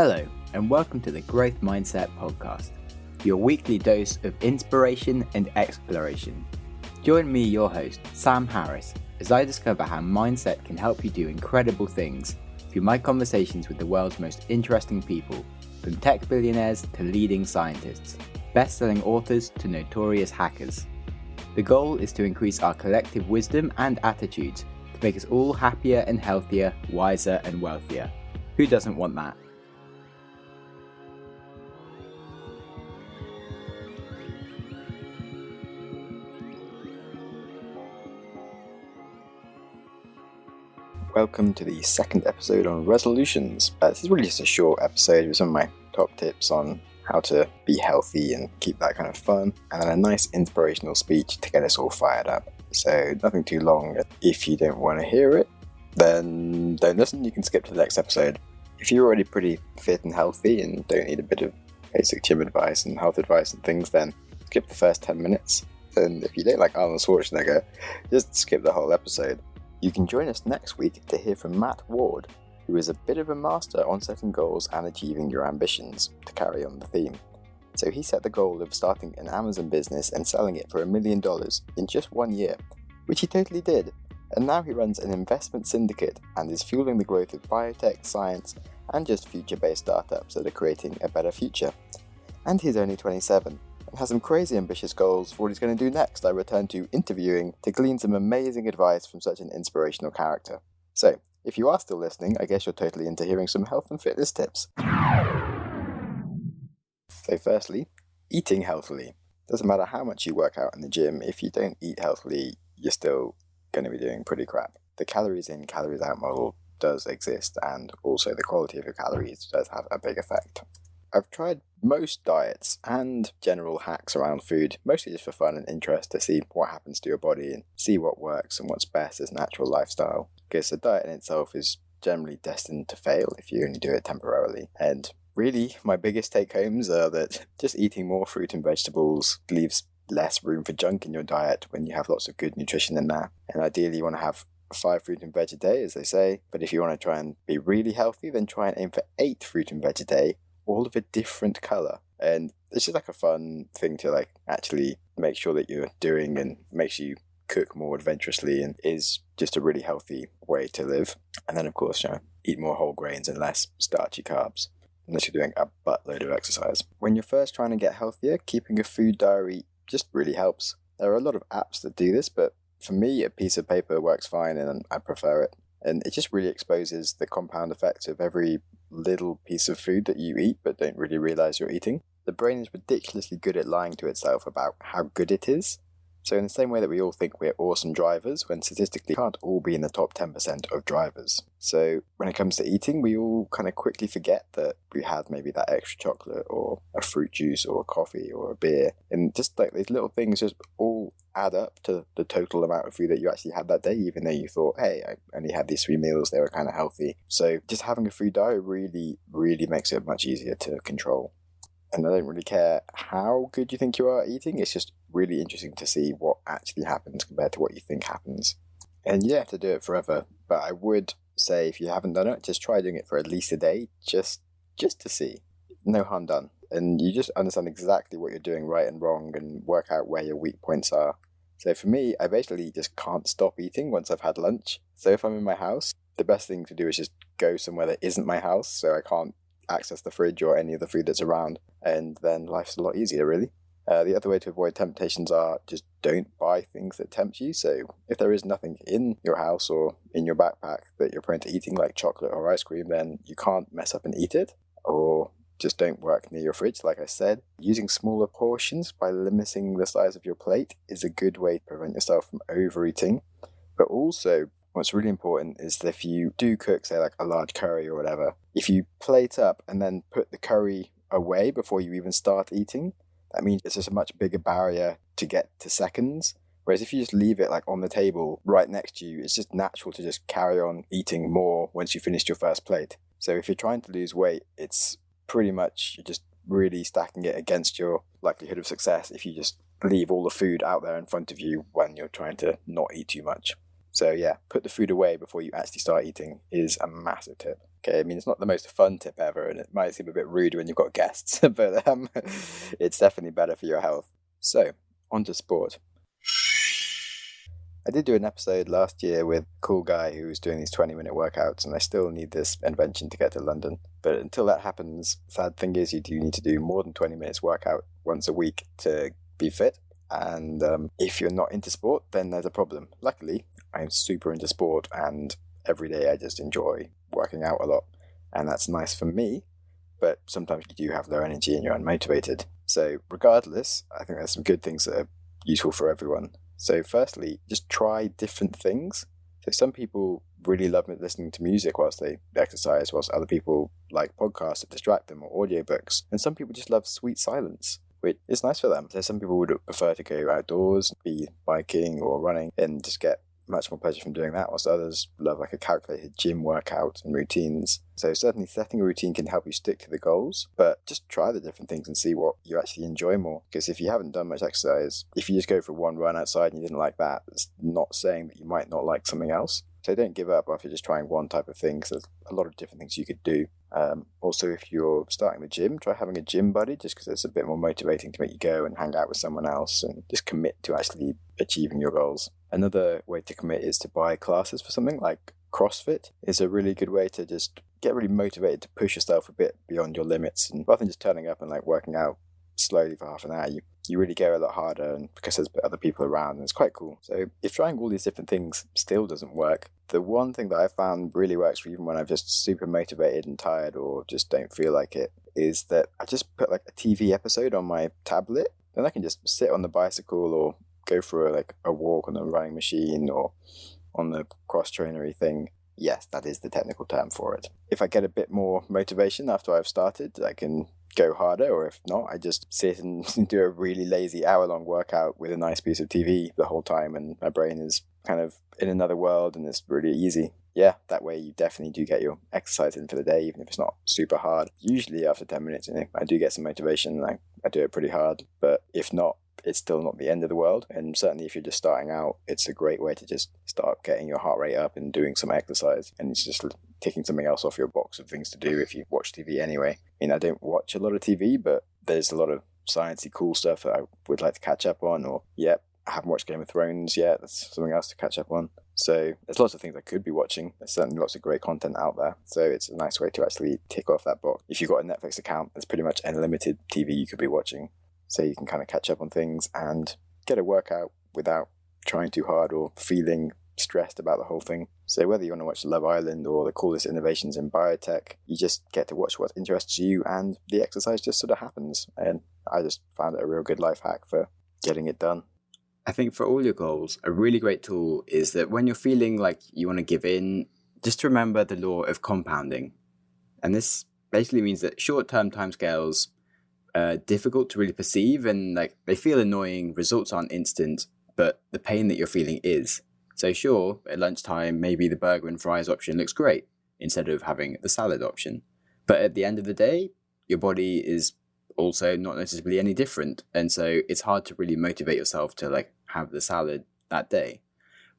Hello, and welcome to the Growth Mindset Podcast, your weekly dose of inspiration and exploration. Join me, your host, Sam Harris, as I discover how mindset can help you do incredible things through my conversations with the world's most interesting people, from tech billionaires to leading scientists, best-selling authors to notorious hackers. The goal is to increase our collective wisdom and attitudes to make us all happier and healthier, wiser and wealthier. Who doesn't want that? Welcome to the second episode on resolutions. This is really just a short episode with some of my top tips on how to be healthy and keep that kind of fun, and then a nice inspirational speech to get us all fired up. So nothing too long. If you don't want to hear it, then don't listen, you can skip to the next episode. If you're already pretty fit and healthy and don't need a bit of basic gym advice and health advice and things, then skip the first 10 minutes. And if you don't like Arnold Schwarzenegger, just skip the whole episode. You can join us next week to hear from Matt Ward, who is a bit of a master on setting goals and achieving your ambitions, to carry on the theme. So he set the goal of starting an Amazon business and selling it for $1 million in just 1 year, which he totally did. And now he runs an investment syndicate and is fueling the growth of biotech, science, and just future-based startups that are creating a better future. And he's only 27. And has some crazy ambitious goals for what he's going to do next. I return to interviewing to glean some amazing advice from such an inspirational character. So, if you are still listening, I guess you're totally into hearing some health and fitness tips. So firstly, eating healthily. Doesn't matter how much you work out in the gym, if you don't eat healthily, you're still going to be doing pretty crap. The calories in, calories out model does exist, and also the quality of your calories does have a big effect. I've tried most diets and general hacks around food, mostly just for fun and interest, to see what happens to your body and see what works and what's best as natural lifestyle. Because the diet in itself is generally destined to fail if you only do it temporarily. And really, my biggest take-homes are that just eating more fruit and vegetables leaves less room for junk in your diet when you have lots of good nutrition in there. And ideally, you want to have 5 fruit and veg a day, as they say. But if you want to try and be really healthy, then try and aim for 8 fruit and veg a day, all of a different colour. And it's just like a fun thing to actually make sure that you're doing, and makes you cook more adventurously, and is just a really healthy way to live. And then of course, eat more whole grains and less starchy carbs, unless you're doing a buttload of exercise. When you're first trying to get healthier, keeping a food diary just really helps. There are a lot of apps that do this, but for me, a piece of paper works fine and I prefer it. And it just really exposes the compound effects of every little piece of food that you eat but don't really realize you're eating. The brain is ridiculously good at lying to itself about how good it is. So in the same way that we all think we're awesome drivers, when statistically we can't all be in the top 10% of drivers. So when it comes to eating, we all kind of quickly forget that we had maybe that extra chocolate or a fruit juice or a coffee or a beer. And just these little things just all add up to the total amount of food that you actually had that day, even though you thought, hey, I only had these 3 meals, they were kind of healthy. So just having a food diary really, really makes it much easier to control. And I don't really care how good you think you are at eating, it's just really interesting to see what actually happens compared to what you think happens. And you don't have to do it forever, but I would say if you haven't done it, just try doing it for at least a day, just to see. No harm done. And you just understand exactly what you're doing right and wrong and work out where your weak points are. So for me, I basically just can't stop eating once I've had lunch. So if I'm in my house, the best thing to do is just go somewhere that isn't my house, so I can't access the fridge or any of the food that's around, and then life's a lot easier, really. The other way to avoid temptations are just don't buy things that tempt you. So if there is nothing in your house or in your backpack that you're prone to eating, like chocolate or ice cream, then you can't mess up and eat it. Or just don't work near your fridge, like I said. Using smaller portions by limiting the size of your plate is a good way to prevent yourself from overeating. But also, what's really important is that if you do cook, say like a large curry or whatever, if you plate up and then put the curry away before you even start eating, that means it's just a much bigger barrier to get to seconds. Whereas if you just leave it on the table right next to you, it's just natural to just carry on eating more once you finished your first plate. So if you're trying to lose weight, it's pretty much you're just really stacking it against your likelihood of success if you just leave all the food out there in front of you when you're trying to not eat too much. So yeah, put the food away before you actually start eating is a massive tip. Okay, I mean, it's not the most fun tip ever, and it might seem a bit rude when you've got guests, but it's definitely better for your health. So, on to sport. I did do an episode last year with a cool guy who was doing these 20-minute workouts, and I still need this invention to get to London. But until that happens, sad thing is you do need to do more than 20 minutes workout once a week to be fit. And if you're not into sport, then there's a problem. Luckily, I'm super into sport, and every day I just enjoy working out a lot. And that's nice for me, but sometimes you do have low energy and you're unmotivated. So regardless, I think there's some good things that are useful for everyone. So firstly, just try different things. So some people really love listening to music whilst they exercise, whilst other people like podcasts that distract them or audiobooks. And some people just love sweet silence, which is nice for them. So some people would prefer to go outdoors, be biking or running, and just get much more pleasure from doing that, whilst others love like a calculated gym workout and routines. So certainly setting a routine can help you stick to the goals, but just try the different things and see what you actually enjoy more. Because if you haven't done much exercise, if you just go for one run outside and you didn't like that, it's not saying that you might not like something else. So don't give up after just trying one type of thing, because there's a lot of different things you could do. Also, if you're starting the gym, try having a gym buddy, just because it's a bit more motivating to make you go and hang out with someone else and just commit to actually achieving your goals. Another way to commit is to buy classes for something like CrossFit. Is a really good way to just get really motivated to push yourself a bit beyond your limits, and rather than just turning up and like working out slowly for half an hour, you really go a lot harder, and because there's other people around, and it's quite cool. So if trying all these different things still doesn't work, the one thing that I found really works for even when I'm just super motivated and tired or just don't feel like it, is that I just put like a TV episode on my tablet, then I can just sit on the bicycle or go for a walk on the running machine or on the cross-trainery thing. Yes, that is the technical term for it. If I get a bit more motivation after I've started, I can go harder, or if not, I just sit and do a really lazy hour-long workout with a nice piece of TV the whole time, and my brain is kind of in another world and it's really easy. Yeah, that way you definitely do get your exercise in for the day, even if it's not super hard. Usually after 10 minutes, I do get some motivation and I do it pretty hard, but if not, it's still not the end of the world. And certainly if you're just starting out, it's a great way to just start getting your heart rate up and doing some exercise. And it's just ticking something else off your box of things to do if you watch TV anyway. I don't watch a lot of TV, but there's a lot of sciencey cool stuff that I would like to catch up on. Or, I haven't watched Game of Thrones yet. That's something else to catch up on. So there's lots of things I could be watching. There's certainly lots of great content out there. So it's a nice way to actually tick off that box. If you've got a Netflix account, there's pretty much unlimited TV you could be watching. So you can kind of catch up on things and get a workout without trying too hard or feeling stressed about the whole thing. So whether you want to watch Love Island or the coolest innovations in biotech, you just get to watch what interests you and the exercise just sort of happens. And I just found it a real good life hack for getting it done. I think for all your goals, a really great tool is that when you're feeling like you want to give in, just to remember the law of compounding. And this basically means that short-term timescales difficult to really perceive, and they feel annoying, results aren't instant, but the pain that you're feeling is. So sure, at lunchtime, maybe the burger and fries option looks great instead of having the salad option. But at the end of the day, your body is also not noticeably any different. And so it's hard to really motivate yourself to have the salad that day.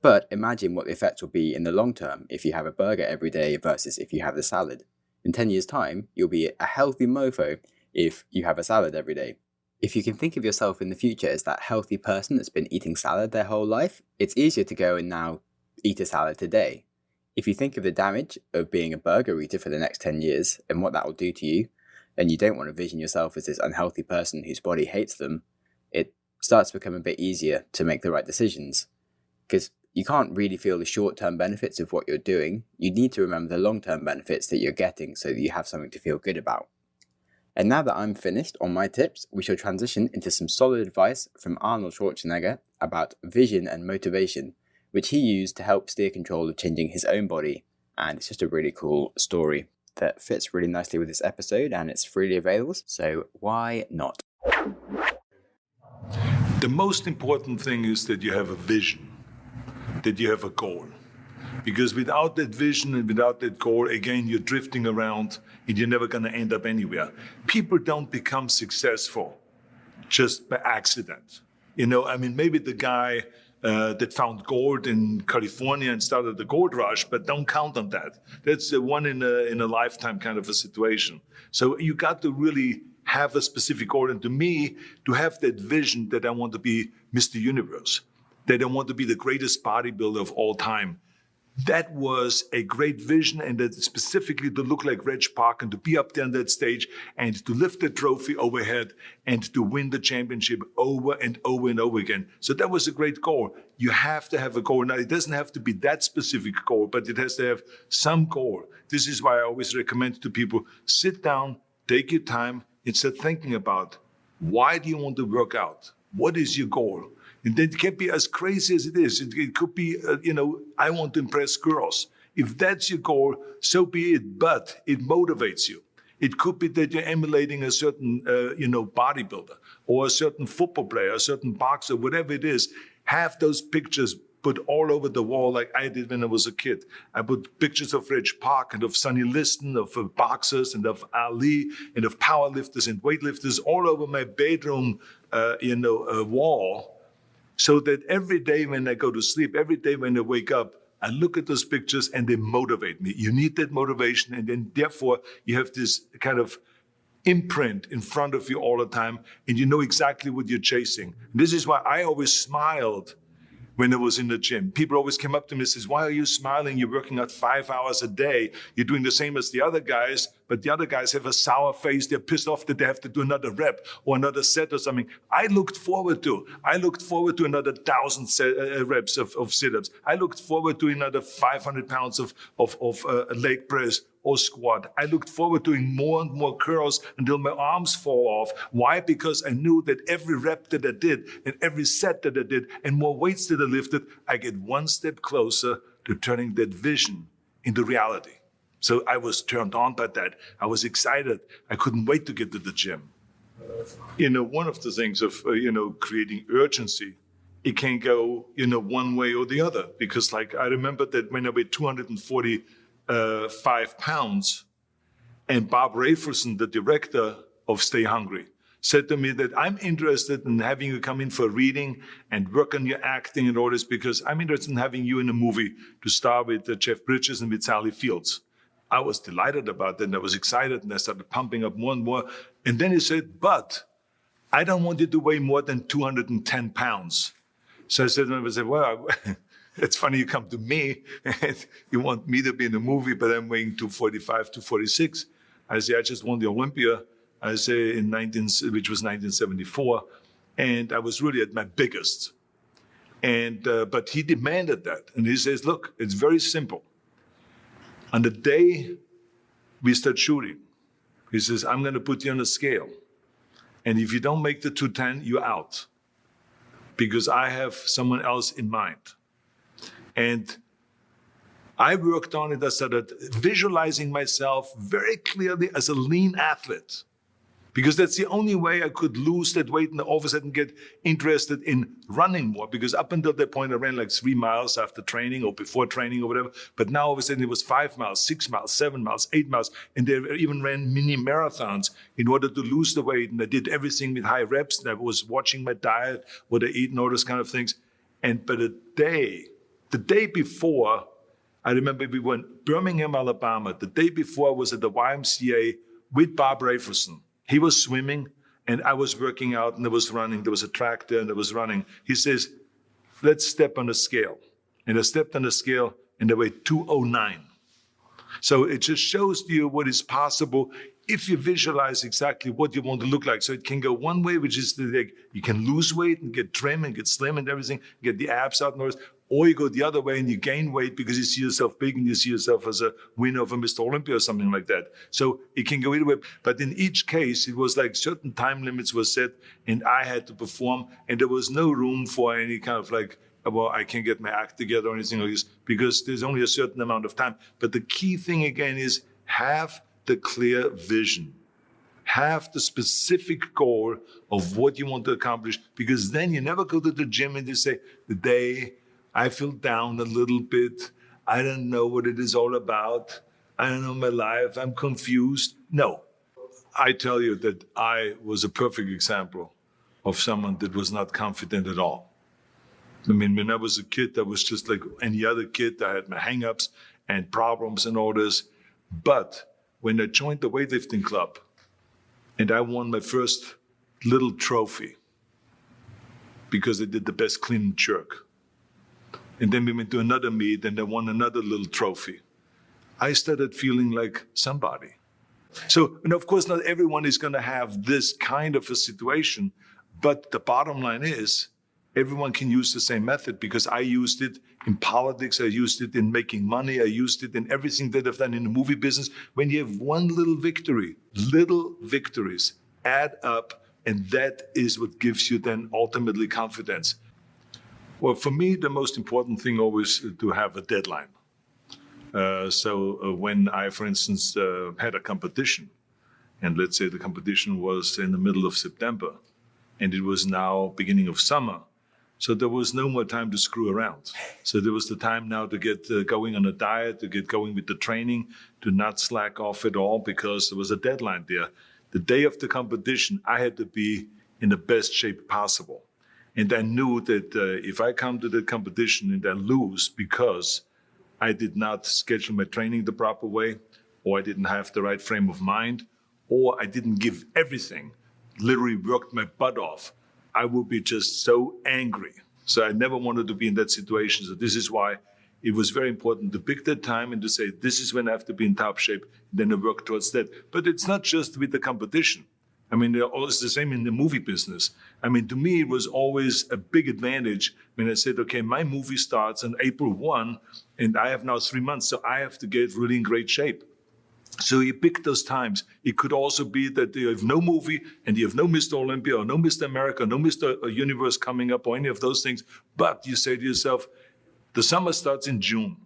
But imagine what the effect will be in the long term if you have a burger every day versus if you have the salad. In 10 years' time, you'll be a healthy mofo if you have a salad every day. If you can think of yourself in the future as that healthy person that's been eating salad their whole life, it's easier to go and now eat a salad today. If you think of the damage of being a burger eater for the next 10 years and what that will do to you, and you don't want to vision yourself as this unhealthy person whose body hates them, it starts to become a bit easier to make the right decisions. Because you can't really feel the short-term benefits of what you're doing. You need to remember the long-term benefits that you're getting so that you have something to feel good about. And now that I'm finished on my tips, we shall transition into some solid advice from Arnold Schwarzenegger about vision and motivation, which he used to help steer control of changing his own body. And it's just a really cool story that fits really nicely with this episode, and it's freely available, so why not? The most important thing is that you have a vision, that you have a goal. Because without that vision and without that goal, again, you're drifting around and you're never going to end up anywhere. People don't become successful just by accident. Maybe the guy that found gold in California and started the gold rush, but don't count on that. That's the one in a lifetime kind of a situation. So you got to really have a specific goal. And to me, to have that vision that I want to be Mr. Universe, that I want to be the greatest bodybuilder of all time, that was a great vision, and that specifically to look like Reg Park and to be up there on that stage and to lift the trophy overhead and to win the championship over and over and over again. So that was a great goal. You have to have a goal. Now, it doesn't have to be that specific goal, but it has to have some goal. This is why I always recommend to people, sit down, take your time, and start thinking about, why do you want to work out? What is your goal? And it can be as crazy as it is. It could be, I want to impress girls. If that's your goal, so be it, but it motivates you. It could be that you're emulating a certain, bodybuilder or a certain football player, a certain boxer, whatever it is. Have those pictures put all over the wall like I did when I was a kid. I put pictures of Reg Park and of Sonny Liston, of boxers and of Ali and of powerlifters and weightlifters all over my bedroom, wall. So that every day when I go to sleep, every day when I wake up, I look at those pictures and they motivate me. You need that motivation, and then therefore you have this kind of imprint in front of you all the time, and you know exactly what you're chasing. And this is why I always smiled when I was in the gym. People always came up to me and says, why are you smiling? You're working out 5 hours a day. You're doing the same as the other guys, but the other guys have a sour face. They're pissed off that they have to do another rep or another set or something. I looked forward to another 1,000 reps of sit-ups. I looked forward to another 500 pounds of leg press or squat. I looked forward to doing more and more curls until my arms fall off. Why? Because I knew that every rep that I did and every set that I did and more weights that I lifted, I get one step closer to turning that vision into reality. So I was turned on by that. I was excited. I couldn't wait to get to the gym. One of the things of, creating urgency, it can go, one way or the other. Because I remember that when I weighed 245 pounds, and Bob Rafelson, the director of Stay Hungry, said to me that I'm interested in having you come in for a reading and work on your acting and all this, because I'm interested in having you in a movie to star with Jeff Bridges and with Sally Fields. I was delighted about that, and I was excited, and I started pumping up more and more. And then he said, but I don't want you to weigh more than 210 pounds. So I said, well, it's funny you come to me, and you want me to be in a movie, but I'm weighing 245, 246. I say, I just won the Olympia, I say, which was 1974, and I was really at my biggest. And but he demanded that, and he says, look, it's very simple. On the day we start shooting, he says, I'm going to put you on a scale. And if you don't make the 210, you're out. Because I have someone else in mind. And I worked on it. I started visualizing myself very clearly as a lean athlete. Because that's the only way I could lose that weight and all of a sudden get interested in running more. Because up until that point, I ran 3 miles after training or before training or whatever. But now all of a sudden it was 5 miles, 6 miles, 7 miles, 8 miles. And they even ran mini marathons in order to lose the weight. And I did everything with high reps. And I was watching my diet, what I eat and all those kind of things. But the day before, I remember we went to Birmingham, Alabama. The day before I was at the YMCA with Bob Rafelson. He was swimming, and I was working out, and I was running. There was a track there, and I was running. He says, let's step on the scale. And I stepped on the scale, and I weighed 209. So it just shows you what is possible if you visualize exactly what you want to look like. So it can go one way, which is you can lose weight and get trim and get slim and everything, get the abs out and all this. Or you go the other way and you gain weight because you see yourself big and you see yourself as a winner of a Mr. Olympia or something like that. So it can go either way. But in each case, it was certain time limits were set and I had to perform. And there was no room for any kind of well, I can't get my act together or anything like this because there's only a certain amount of time. But the key thing again is have the clear vision. Have the specific goal of what you want to accomplish, because then you never go to the gym and you say, today I feel down a little bit. I don't know what it is all about. I don't know my life. I'm confused. No. I tell you that I was a perfect example of someone that was not confident at all. I mean, when I was a kid, I was just like any other kid. I had my hang-ups and problems and all this. But when I joined the weightlifting club and I won my first little trophy because I did the best clean and jerk, and then we went to another meet and I won another little trophy, I started feeling like somebody. So, and of course, not everyone is going to have this kind of a situation, but the bottom line is everyone can use the same method, because I used it in politics, I used it in making money, I used it in everything that I've done in the movie business. When you have one little victory, little victories add up, and that is what gives you then ultimately confidence. Well, for me, the most important thing always is to have a deadline. So when I, for instance, had a competition, and let's say the competition was in the middle of September, and it was now beginning of summer, so there was no more time to screw around. So there was the time now to get going on a diet, to get going with the training, to not slack off at all, because there was a deadline there. The day of the competition, I had to be in the best shape possible. And I knew that if I come to the competition and I lose because I did not schedule my training the proper way, or I didn't have the right frame of mind, or I didn't give everything, literally worked my butt off, I would be just so angry. So I never wanted to be in that situation. So this is why it was very important to pick that time and to say, this is when I have to be in top shape, then I work towards that. But it's not just with the competition. I mean, it's the same in the movie business. I mean, to me, it was always a big advantage when I said, okay, my movie starts on April 1, and I have now 3 months, so I have to get really in great shape. So you pick those times. It could also be that you have no movie and you have no Mr. Olympia or no Mr. America, no Mr. Universe coming up or any of those things. But you say to yourself, the summer starts in June.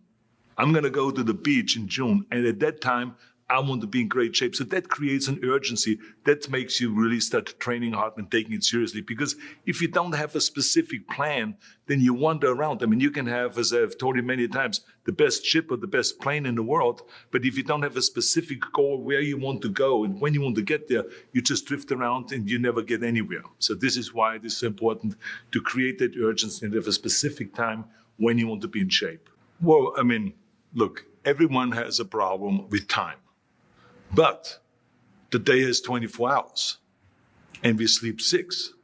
I'm going to go to the beach in June. And at that time, I want to be in great shape. So that creates an urgency that makes you really start training hard and taking it seriously. Because if you don't have a specific plan, then you wander around. I mean, you can have, as I've told you many times, the best ship or the best plane in the world. But if you don't have a specific goal where you want to go and when you want to get there, you just drift around and you never get anywhere. So this is why it is so important to create that urgency and have a specific time when you want to be in shape. Well, I mean, look, everyone has a problem with time. But the day has 24 hours, and we sleep 6.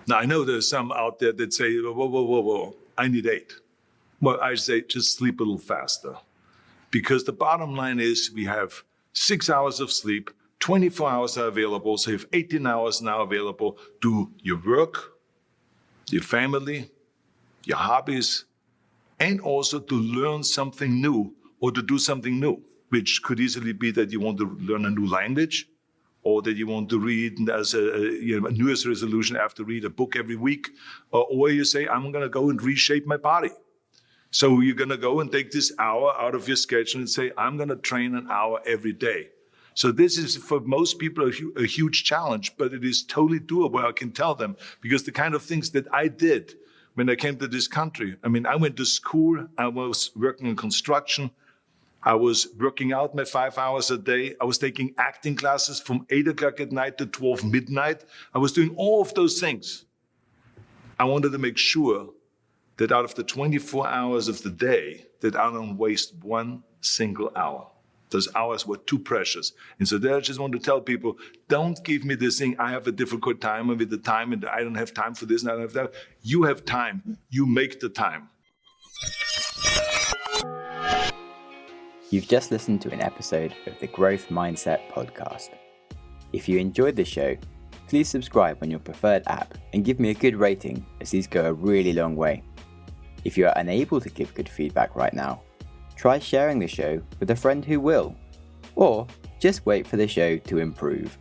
Now, I know there's some out there that say, whoa, I need 8. Well, I say just sleep a little faster. Because the bottom line is we have 6 hours of sleep, 24 hours are available, so you have 18 hours now available to your work, your family, your hobbies, and also to learn something new or to do something new, which could easily be that you want to learn a new language, or that you want to read as a New Year's resolution, I have to read a book every week, or you say, I'm going to go and reshape my body. So you're going to go and take this hour out of your schedule and say, I'm going to train an hour every day. So this is, for most people, a huge challenge, but it is totally doable, I can tell them, because the kind of things that I did when I came to this country, I mean, I went to school, I was working in construction, I was working out my 5 hours a day. I was taking acting classes from 8 o'clock at night to 12 midnight. I was doing all of those things. I wanted to make sure that out of the 24 hours of the day, that I don't waste one single hour. Those hours were too precious. And so there I just want to tell people, don't give me this thing, I have a difficult time with the time and I don't have time for this and I don't have that. You have time. You make the time. You've just listened to an episode of the Growth Mindset podcast. If you enjoyed the show, please subscribe on your preferred app and give me a good rating, as these go a really long way. If you are unable to give good feedback right now, try sharing the show with a friend who will, or just wait for the show to improve.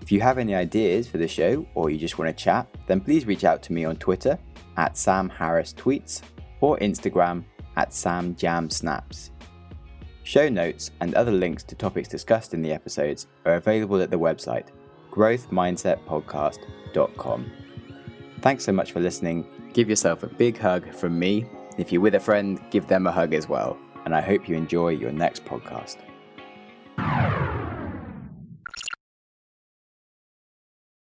If you have any ideas for the show or you just want to chat, then please reach out to me on Twitter @SamHarrisTweets or Instagram @SamJamSnaps. Show notes and other links to topics discussed in the episodes are available at the website growthmindsetpodcast.com. Thanks so much for listening. Give yourself a big hug from me. If you're with a friend, give them a hug as well. And I hope you enjoy your next podcast.